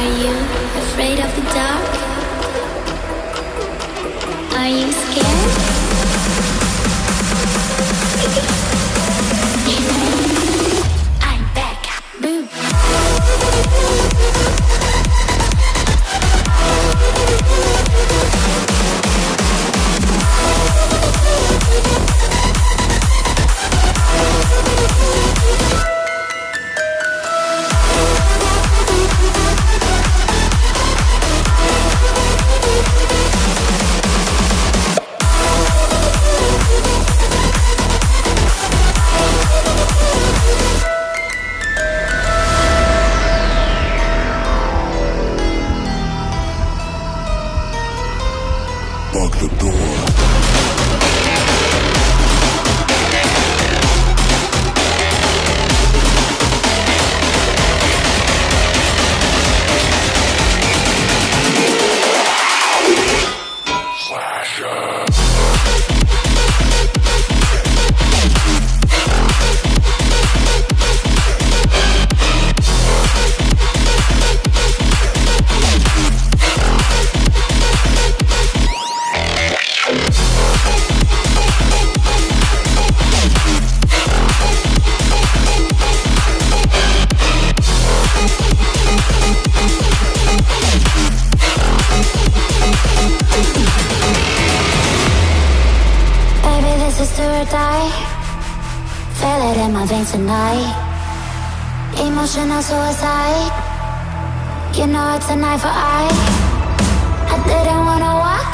Are you afraid of the dark? Are you scared? I'm back. Boom. Lock the door. Feel it in my veins tonight. Emotional suicide. You know it's a knife for eye. I didn't wanna walk